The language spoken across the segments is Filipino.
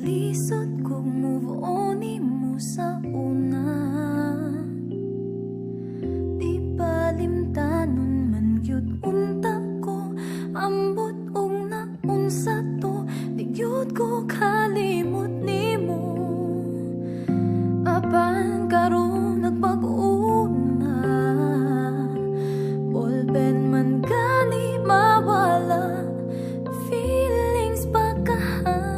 Lisod kog move on mo sa una. Di palimtanon man gyud unta ko, ambot og naunsa to. Di gyud ko kalimot nimo. Apan karon nagpag-una, ballpen man gani mawala, feelings pagkahan.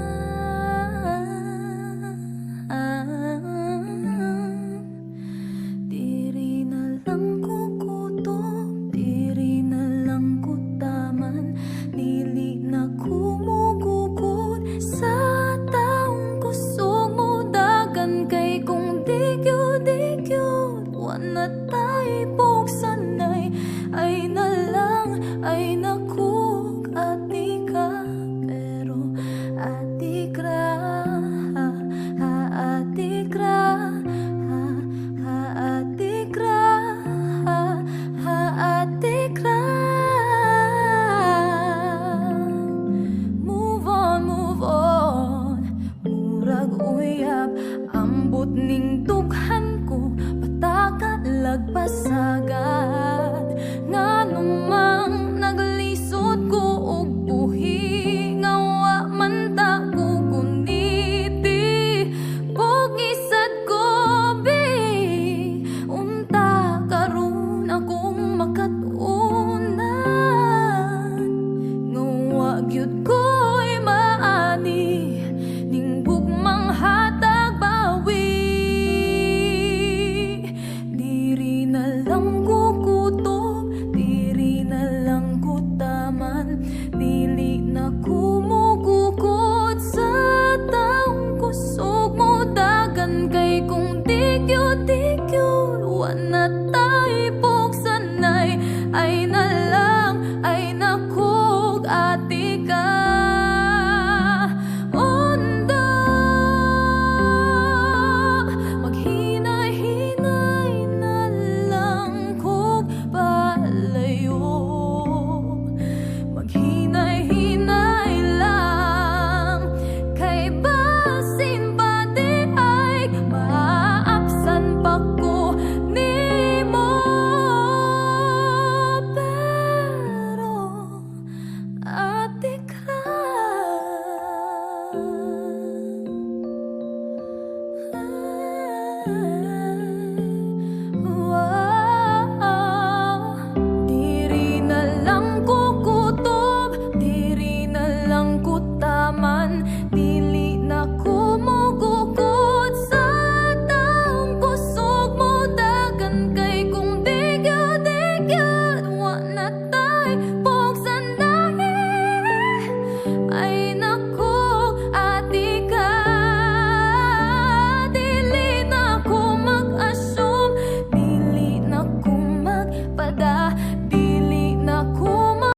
Diri na lang ko kutob, diri na lang ko taman, dili na kumugugod sa taong kusog mo dagan kay kung digyud wana tay buksanay. Ay na lang, ay nakuk ati ka, pero ati kra, ati kra, ati kra, ati kra. Move on, murag uyab, ambot ning dughan ko, pataka lagpasaga.